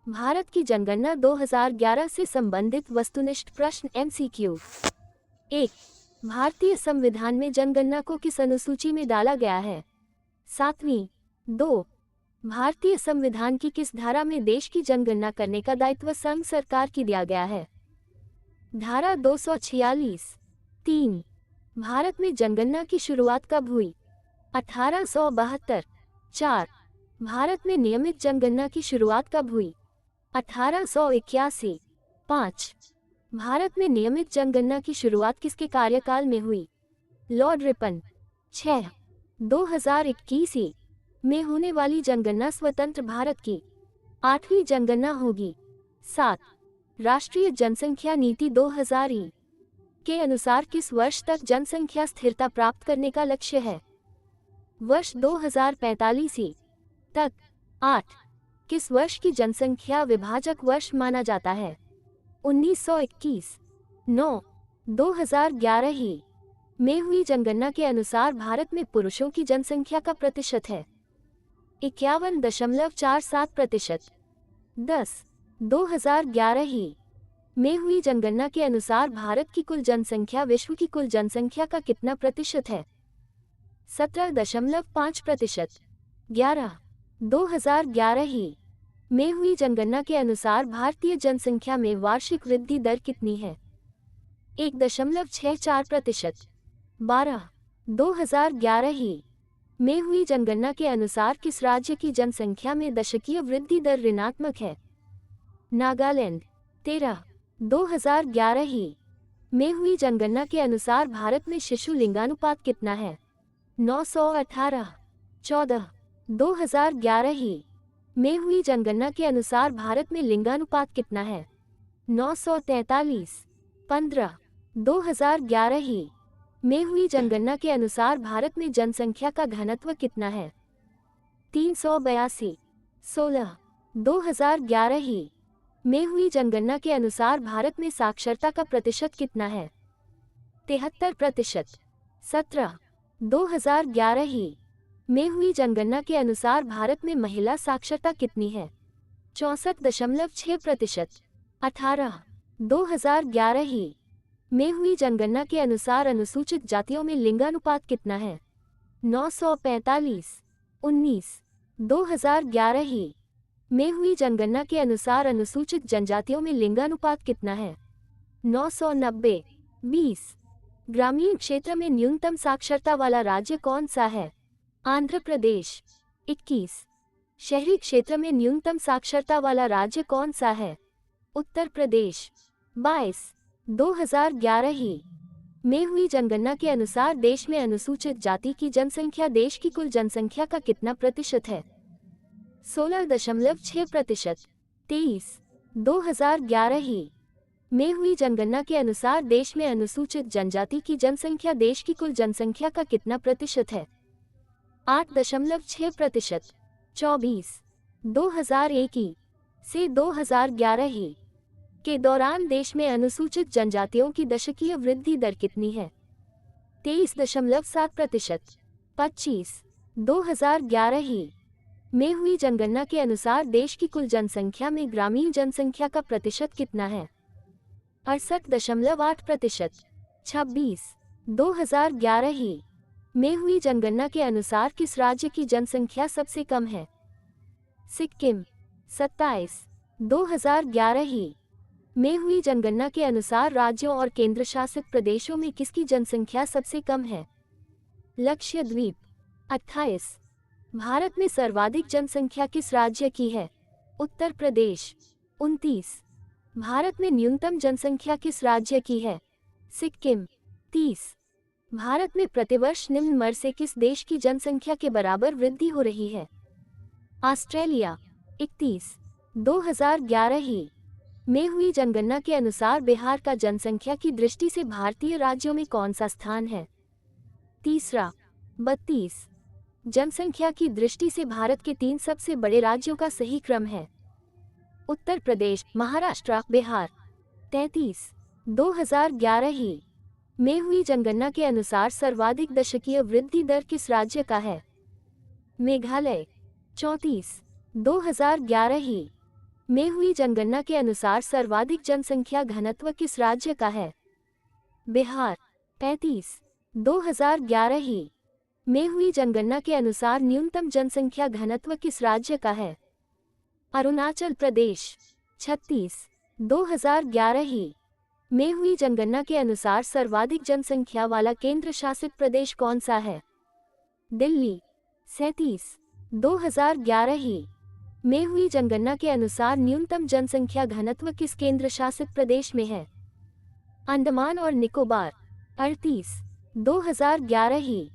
भारत की जनगणना 2011 से संबंधित वस्तुनिष्ठ प्रश्न MCQ। 1. भारतीय संविधान में जनगणना को किस अनुसूची में डाला गया है? 7वीं। 2. भारतीय संविधान की किस धारा में देश की जनगणना करने का दायित्व संघ सरकार की दिया गया है? धारा 246। 3. भारत में जनगणना की शुरुआत कब हुई? 1872। 4. भारत में नियमित जनगणना की शुरुआत कब हुई? 1881। 5. भारत में नियमित जनगणना की शुरुआत किसके कार्यकाल में हुई? Lord Ripon. 6. 2021 में होने वाली जनगणना स्वतंत्र भारत की 8वीं जनगणना होगी। 7. राष्ट्रीय जनसंख्या नीति 2000 के अनुसार किस वर्ष तक जनसंख्या स्थिरता प्राप्त करने का लक्ष्य है? वर्ष 2045 तक। 8. किस वर्ष की जनसंख्या विभाजक वर्ष माना जाता है? 1921। 9. 2011 में हुई जनगणना के अनुसार भारत में पुरुषों की जनसंख्या का प्रतिशत है 51.47%। 10. 2011 में हुई जनगणना के अनुसार भारत की कुल जनसंख्या विश्व की कुल जनसंख्या का कितना प्रतिशत है? 17.5%। 11. 2011 में हुई जनगणना के अनुसार भारतीय जनसंख्या में वार्षिक वृद्धि दर कितनी है? 1.64%। 12. 2011 में हुई जनगणना के अनुसार किस राज्य की जनसंख्या में दशकीय वृद्धि दर ऋणात्मक है? नागालैंड। 13. 2011 में हुई जनगणना के अनुसार भारत में शिशु लिंगानुपात कितना है? 918। 14. 2011 में हुई जनगणना के अनुसार भारत में लिंगानुपात कितना है? 943। 15. 2011 में हुई जनगणना के अनुसार भारत में जनसंख्या का घनत्व कितना है? 382। 16. 2011 में हुई जनगणना के अनुसार भारत में साक्षरता का प्रतिशत कितना है? 73%। 17. 2011 में हुई जनगणना के अनुसार भारत में महिला साक्षरता कितनी है? 64.6%। 18. 2011 में हुई जनगणना के अनुसार अनुसूचित जातियों में लिंगानुपात कितना है? 945। 19. 2011 में हुई जनगणना के अनुसार अनुसूचित जनजातियों में लिंगानुपात कितना है? 990। 20. ग्रामीण क्षेत्र में न्यूनतम साक्षरता वाला राज्य कौन सा है? आंध्र प्रदेश। 21. शहरी क्षेत्र में न्यूनतम साक्षरता वाला राज्य कौन सा है? उत्तर प्रदेश। 22. 2011 में हुई जनगणना के अनुसार देश में अनुसूचित जाति की जनसंख्या देश की कुल जनसंख्या का कितना प्रतिशत है? 16.6%। 23. 2011 में हुई जनगणना के अनुसार देश में अनुसूचित जनजाति की जनसंख्या देश की कुल जनसंख्या का कितना प्रतिशत है? 8.6%। 24. 2001 से 2011 के दौरान देश में अनुसूचित जनजातियों की दशकीय वृद्धि दर कितनी है? 23.7%। 25. 2011 में हुई जनगणना के अनुसार देश की कुल जनसंख्या में ग्रामीण जनसंख्या का प्रतिशत कितना है? 68.8%। 26. 2011 में हुई जनगणना के अनुसार किस राज्य की जनसंख्या सबसे कम है? सिक्किम। 27. 2011 में हुई जनगणना के अनुसार राज्यों और केंद्रशासित प्रदेशों में किसकी जनसंख्या सबसे कम है? लक्षद्वीप। 28. भारत में सर्वाधिक जनसंख्या किस राज्य की है? उत्तर प्रदेश। 29. भारत में न्यूनतम जनसंख्या किस राज्य की है? सिक्किम। 30. भारत में प्रतिवर्ष निम्न मर से किस देश की जनसंख्या के बराबर वृद्धि हो रही है? ऑस्ट्रेलिया। 31. 2011 में हुई जनगणना के अनुसार बिहार का जनसंख्या की दृष्टि से भारतीय राज्यों में कौन सा स्थान है? तीसरा। 32. जनसंख्या की दृष्टि से भारत के 3 सबसे बड़े राज्यों का सही क्रम है? उत्तर प्रदेश, महाराष्ट्र, बिहार। 33. 2011 में हुई जनगणना के अनुसार सर्वाधिक दशकीय वृद्धि दर किस राज्य का है? मेघालय। 34. 2011 में हुई जनगणना के अनुसार सर्वाधिक जनसंख्या घनत्व किस राज्य का है? बिहार। 35। 2011 ही में हुई जनगणना के अनुसार न्यूनतम जनसंख्या घनत्व किस राज्य का है? अरुणाचल प्रदेश। 36। 2011 ही में हुई जनगणना के अनुसार सर्वाधिक जनसंख्या वाला केंद्र शासित प्रदेश कौन सा है? दिल्ली। 37। 2011 ही में हुई जनगणना के अनुसार न्यूनतम जनसंख्या घनत्व किस केंद्र शासित प्रदेश में है? अंडमान और निकोबार। 38। 2011 ही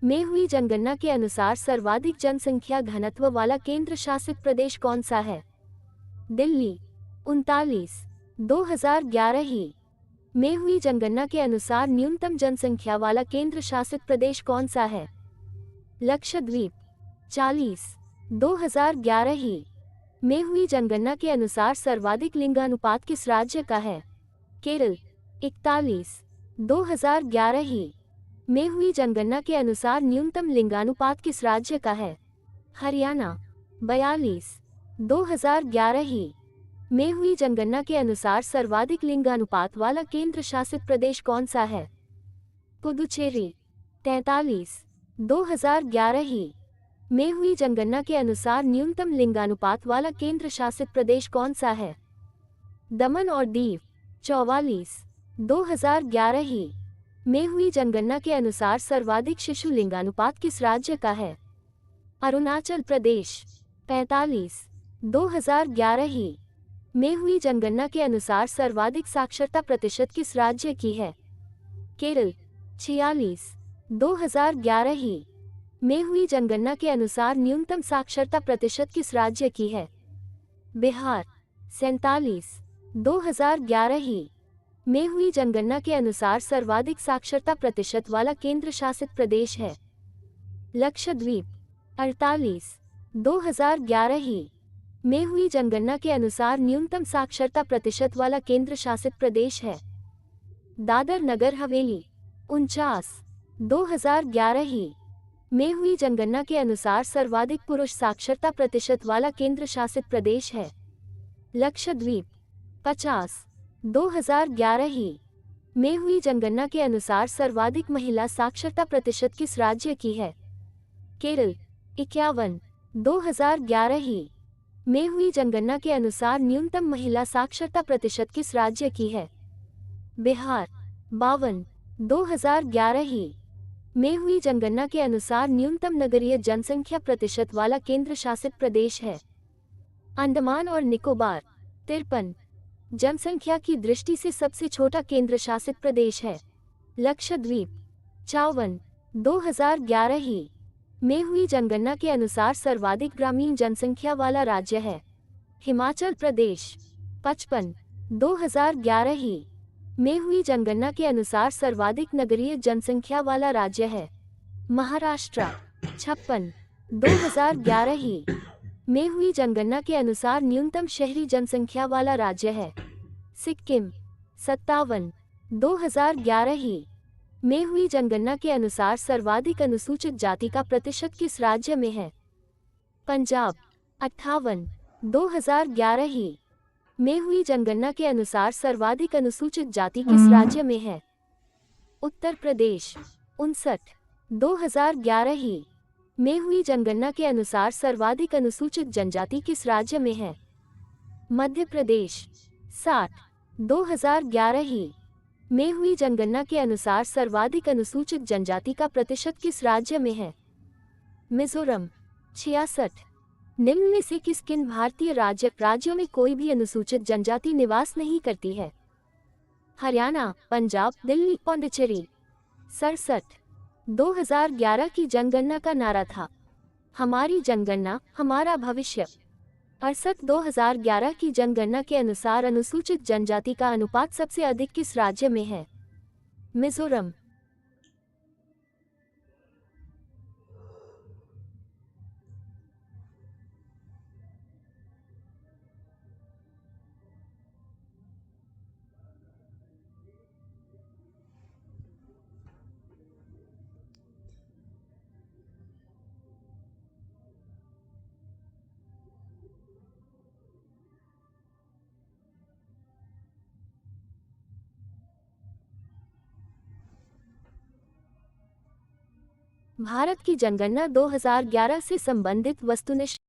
में हुई जनगणना के अनुसार सर्वाधिक जनसंख्या घनत्व वाला केंद्र शासित प्रदेश कौन सा है? दिल्ली। 39। 2011 ही में हुई जनगणना के अनुसार न्यूनतम जनसंख्या वाला केंद्र शासित प्रदेश कौन सा है? लक्षद्वीप। 40। 2011 ही में हुई जनगणना के अनुसार सर्वाधिक लिंगानुपात किस राज्य का है? केरल। 41। 2011 ही में हुई जनगणना के अनुसार न्यूनतम लिंगानुपात किस राज्य का है? हरियाणा। 42। 2011 ही में हुई जनगणना के अनुसार सर्वाधिक लिंगानुपात वाला केंद्र शासित प्रदेश कौन सा है? पुदुचेरी। 43। 2011 ही में हुई जनगणना के अनुसार न्यूनतम लिंगानुपात वाला केंद्र शासित प्रदेश कौन सा है? दमन और दीव। 44। 2011 ही में हुई जनगणना के अनुसार सर्वाधिक शिशु लिंगानुपात किस राज्य का है? अरुणाचल प्रदेश। 45। 2011 ही में हुई जनगणना के अनुसार सर्वाधिक साक्षरता प्रतिशत किस राज्य की है? केरल। 46। 2011 ही में हुई जनगणना के अनुसार न्यूनतम साक्षरता प्रतिशत किस राज्य की है? बिहार। 47। 2011 ही में हुई जनगणना के अनुसार सर्वाधिक साक्षरता प्रतिशत वाला केंद्र शासित प्रदेश है? लक्षद्वीप। 48। 2011 ही में हुई जनगणना के अनुसार न्यूनतम साक्षरता प्रतिशत वाला केंद्र शासित प्रदेश है? दादर नगर हवेली। 49। 2011 ही में हुई जनगणना के अनुसार सर्वाधिक पुरुष साक्षरता प्रतिशत वाला केंद्र शासित प्रदेश है? लक्षद्वीप। 50। 2011 ही में हुई जनगणना के अनुसार सर्वाधिक महिला साक्षरता प्रतिशत किस राज्य की है? केरल। 51। 2011 ही में हुई जनगणना के अनुसार न्यूनतम महिला साक्षरता प्रतिशत किस राज्य की है? बिहार। 52। 2011 ही में हुई जनगणना के अनुसार न्यूनतम नगरीय जनसंख्या प्रतिशत वाला केंद्र शासित प्रदेश है? अंडमान और निकोबार। 53। जनसंख्या की दृष्टि से सबसे छोटा केंद्र शासित प्रदेश है? लक्षद्वीप। 54। 2011 ही में हुई जनगणना के अनुसार सर्वाधिक ग्रामीण जनसंख्या वाला राज्य है? हिमाचल प्रदेश। 55। 2011 ही में हुई जनगणना के अनुसार सर्वाधिक नगरीय जनसंख्या वाला राज्य है? महाराष्ट्र। 56। 2011 ही में हुई जनगणना के अनुसार न्यूनतम शहरी जनसंख्या वाला राज्य है? सिक्किम। 57। 2011 ही में हुई जनगणना के अनुसार सर्वाधिक अनुसूचित जाति का प्रतिशत किस राज्य में है? पंजाब। 58। 2011 ही में हुई जनगणना के अनुसार सर्वाधिक अनुसूचित जाति किस राज्य में है? उत्तर प्रदेश। 59। 2011 ही में हुई जनगणना के अनुसार सर्वाधिक अनुसूचित जनजाति किस राज्य में है? मध्य प्रदेश। 60। 2011 ही में हुई जनगणना के अनुसार सर्वाधिक अनुसूचित जनजाति का प्रतिशत किस राज्य में है? मिजोरम। 66। निम्न में से किन भारतीय राज्यों में कोई भी अनुसूचित जनजाति निवास नहीं करती है? हरियाणा, पंजाब, दिल्ली, पौंडीचेरी। 67। 2011 की जनगणना का नारा था, हमारी जनगणना हमारा भविष्य। 68। 2011 की जनगणना के अनुसार अनुसूचित जनजाति का अनुपात सबसे अधिक किस राज्य में है? मिजोरम। भारत की जनगणना 2011 से संबंधित वस्तुनिष्ठ